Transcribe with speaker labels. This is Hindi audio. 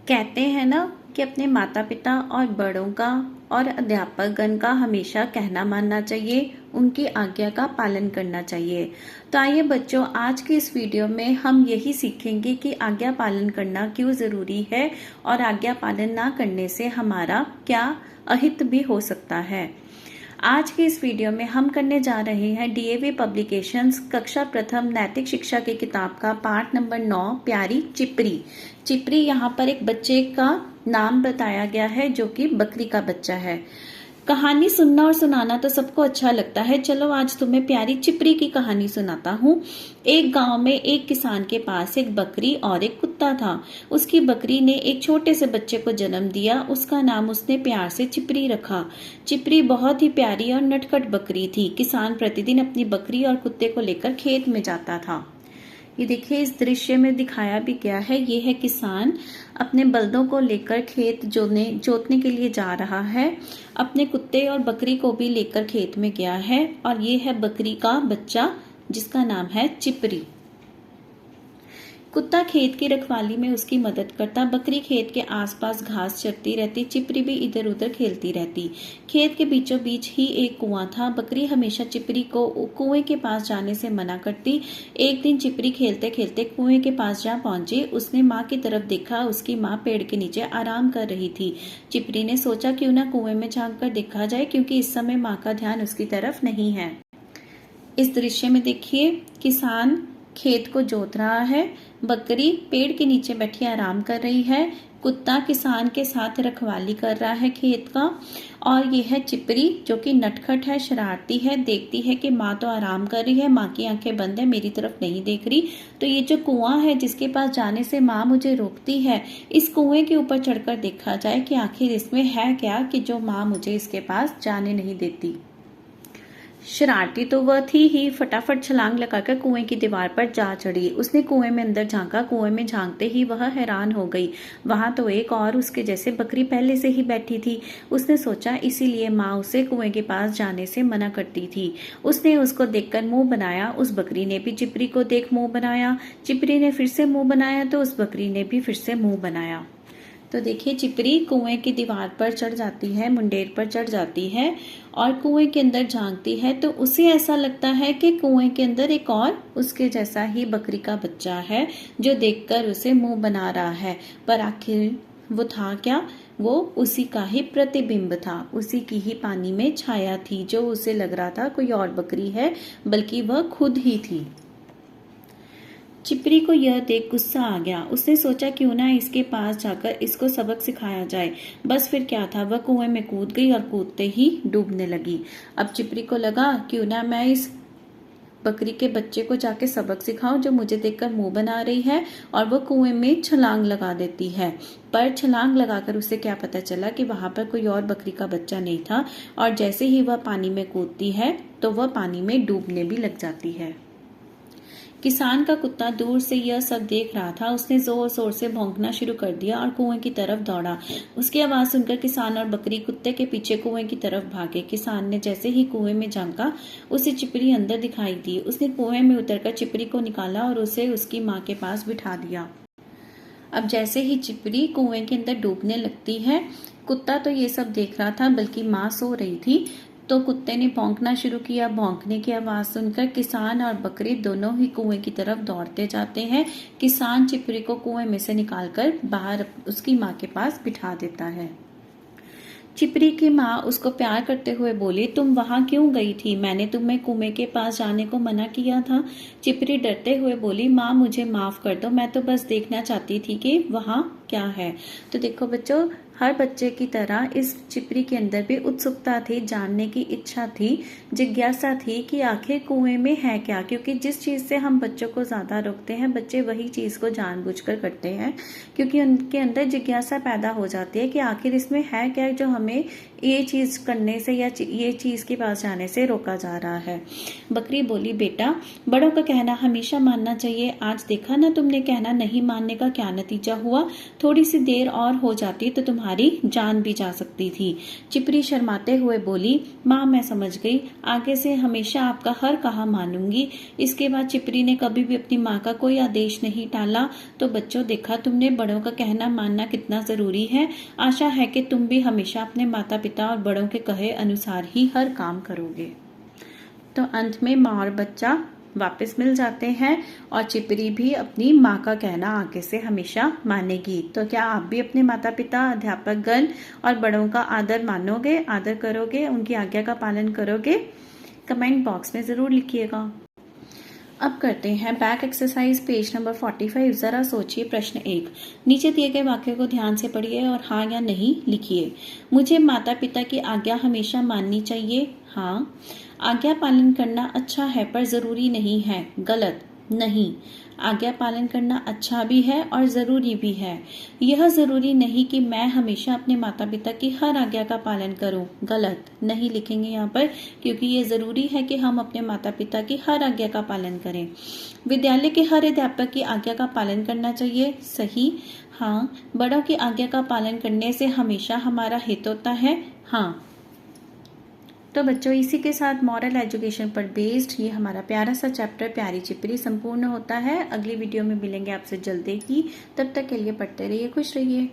Speaker 1: कहते हैं ना कि अपने माता पिता और बड़ों का और अध्यापकगण का हमेशा कहना मानना चाहिए, उनकी आज्ञा का पालन करना चाहिए। तो आइए बच्चों, आज के इस वीडियो में हम यही सीखेंगे कि आज्ञा पालन करना क्यों ज़रूरी है और आज्ञा पालन ना करने से हमारा क्या अहित भी हो सकता है। आज के इस वीडियो में हम करने जा रहे हैं डीएवी पब्लिकेशंस कक्षा प्रथम नैतिक शिक्षा की किताब का पाठ नंबर 9 प्यारी चिपरी। चिपरी यहाँ पर एक बच्चे का नाम बताया गया है जो कि बकरी का बच्चा है। कहानी सुनना और सुनाना तो सबको अच्छा लगता है। चलो आज तुम्हें प्यारी चिपरी की कहानी सुनाता हूँ। एक गांव में एक किसान के पास एक बकरी और एक कुत्ता था। उसकी बकरी ने एक छोटे से बच्चे को जन्म दिया। उसका नाम उसने प्यार से चिपरी रखा। चिपरी बहुत ही प्यारी और नटखट बकरी थी। किसान प्रतिदिन अपनी बकरी और कुत्ते को लेकर खेत में जाता था। ये देखिए, इस दृश्य में दिखाया भी गया है। ये है किसान अपने बलदों को लेकर खेत जोतने के लिए जा रहा है। अपने कुत्ते और बकरी को भी लेकर खेत में गया है। और ये है बकरी का बच्चा जिसका नाम है चिपरी। कुत्ता खेत की रखवाली में उसकी मदद करता। बकरी खेत के आसपास घास चरती रहती। चिपरी भी इधर उधर खेलती रहती। खेत के बीचों बीच ही एक कुआं था। बकरी हमेशा चिपरी को कुएं के पास जाने से मना करती। एक दिन चिपरी खेलते खेलते कुएं के पास जा पहुंची। उसने माँ की तरफ देखा। उसकी माँ पेड़ के नीचे आराम कर रही थी। चिपरी ने सोचा क्यों ना कुएं में झांक कर देखा जाए, क्योंकि इस समय माँ का ध्यान उसकी तरफ नहीं है। इस दृश्य में देखिए, किसान खेत को जोत रहा है। बकरी पेड़ के नीचे बैठी आराम कर रही है। कुत्ता किसान के साथ रखवाली कर रहा है खेत का। और यह है चिपरी जो कि नटखट है, शरारती है। देखती है कि माँ तो आराम कर रही है, माँ की आंखें बंद है, मेरी तरफ नहीं देख रही। तो ये जो कुआं है जिसके पास जाने से माँ मुझे रोकती है, इस कुएं के ऊपर चढ़कर देखा जाए कि आखिर इसमें है क्या कि जो माँ मुझे इसके पास जाने नहीं देती। शरारती तो वह थी ही। फटाफट छलांग लगाकर कुएं की दीवार पर जा चढ़ी। उसने कुएं में अंदर झांका। कुएं में झांकते ही वह हैरान हो गई। वहां तो एक और उसके जैसे बकरी पहले से ही बैठी थी। उसने सोचा इसीलिए माँ उसे कुएं के पास जाने से मना करती थी। उसने उसको देखकर मुंह बनाया। उस बकरी ने भी चिपरी को देख मुंह बनाया। चिपरी ने फिर से मुंह बनाया तो उस बकरी ने भी फिर से मुंह बनाया। तो देखिए, चिपरी कुएं की दीवार पर चढ़ जाती है, मुंडेर पर चढ़ जाती है और कुएं के अंदर झांकती है। तो उसे ऐसा लगता है कि कुएं के अंदर एक और उसके जैसा ही बकरी का बच्चा है जो देखकर उसे मुंह बना रहा है। पर आखिर वो था क्या? वो उसी का ही प्रतिबिंब था। उसी की ही पानी में छाया थी। जो उसे लग रहा था कोई और बकरी है, बल्कि वह खुद ही थी। चिपरी को यह देख गुस्सा आ गया। उसने सोचा क्यों ना इसके पास जाकर इसको सबक सिखाया जाए। बस फिर क्या था, वह कुएं में कूद गई और कूदते ही डूबने लगी। अब चिपरी को लगा क्यों ना मैं इस बकरी के बच्चे को जाके सबक सिखाऊं जो मुझे देखकर मुंह बना रही है, और वो कुएं में छलांग लगा देती है। पर छलांग लगाकर उसे क्या पता चला कि वहां पर कोई और बकरी का बच्चा नहीं था। और जैसे ही वह पानी में कूदती है तो वह पानी में डूबने भी लग जाती है। किसान का कुत्ता दूर से यह सब देख रहा था। उसने जोर जोर से भौंकना शुरू कर दिया और कुएं की तरफ दौड़ा। उसकी आवाज सुनकर किसान और बकरी कुत्ते के पीछे कुएं की तरफ भागे। किसान ने जैसे ही कुएं में झांका, उसे चिपरी अंदर दिखाई दी। उसने कुएं में उतरकर चिपरी को निकाला और उसे उसकी माँ के पास बिठा दिया। अब जैसे ही चिपरी कुएं के अंदर डूबने लगती है, कुत्ता तो ये सब देख रहा था, बल्कि माँ सो रही थी। तो कुत्ते ने भौंकना शुरू किया। भौंकने की आवाज सुनकर किसान और बकरी दोनों ही कुएं की तरफ दौड़ते जाते हैं। किसान चिपरी को कुएं में से निकालकर बाहर उसकी माँ के पास बिठा देता है। चिपरी की माँ उसको प्यार करते हुए बोली, तुम वहां क्यों गई थी? मैंने तुम्हें कुएं के पास जाने को मना किया था। चिपरी डरते हुए बोली, माँ मुझे माफ कर दो, मैं तो बस देखना चाहती थी कि वहां क्या है। तो देखो बच्चों, हर बच्चे की तरह इस चिपरी के अंदर भी उत्सुकता थी, जानने की इच्छा थी, जिज्ञासा थी कि आखिर कुएं में है क्या। क्योंकि जिस चीज से हम बच्चों को ज्यादा रोकते हैं, बच्चे वही चीज को जानबूझकर करते हैं, क्योंकि उनके अंदर जिज्ञासा पैदा हो जाती है कि आखिर इसमें है क्या जो हमें ये चीज़ करने से या ये चीज़ के पास जाने से रोका जा रहा है। बकरी बोली, बेटा बड़ों का कहना हमेशा मानना चाहिए। आज देखा ना तुमने कहना नहीं मानने का क्या नतीजा हुआ। थोड़ी सी देर और हो जाती तो तुम्हारी जान भी जा सकती थी। चिपरी शर्माते हुए बोली, माँ मैं समझ गई, आगे से हमेशा आपका हर कहा मानूंगी। इसके बाद चिपरी ने कभी भी अपनी माँ का कोई आदेश नहीं टाला। तो बच्चों देखा तुमने बड़ों का कहना मानना कितना जरूरी है। आशा है कि तुम भी हमेशा अपने माता पिता और बड़ों के कहे अनुसार ही हर काम करोगे। तो अंत में माँ और बच्चा वापस मिल जाते हैं और चिपरी भी अपनी माँ का कहना आगे से हमेशा मानेगी। तो क्या आप भी अपने माता पिता, अध्यापक गण और बड़ों का आदर मानोगे, आदर करोगे, उनकी आज्ञा का पालन करोगे? कमेंट बॉक्स में जरूर लिखिएगा। अब करते हैं बैक एक्सरसाइज पेज नंबर 45। जरा सोचिए प्रश्न 1। नीचे दिए गए वाक्य को ध्यान से पढ़िए और हाँ या नहीं लिखिए। मुझे माता पिता की आज्ञा हमेशा माननी चाहिए। हाँ। आज्ञा पालन करना अच्छा है पर जरूरी नहीं है। गलत। नहीं। आज्ञा पालन करना अच्छा भी है और जरूरी भी है। यह जरूरी नहीं कि मैं हमेशा अपने माता पिता की हर आज्ञा का पालन करूं। गलत। नहीं लिखेंगे यहाँ पर, क्योंकि ये जरूरी है कि हम अपने माता पिता की हर आज्ञा का पालन करें। विद्यालय के हर अध्यापक की आज्ञा का पालन करना चाहिए। सही। हाँ। बड़ों की आज्ञा का पालन करने से हमेशा हमारा हित होता है। हाँ। तो बच्चों इसी के साथ मॉरल एजुकेशन पर बेस्ड ये हमारा प्यारा सा चैप्टर प्यारी चिपरी संपूर्ण होता है। अगली वीडियो में मिलेंगे आपसे जल्दी ही। तब तक के लिए पढ़ते रहिए, खुश रहिए।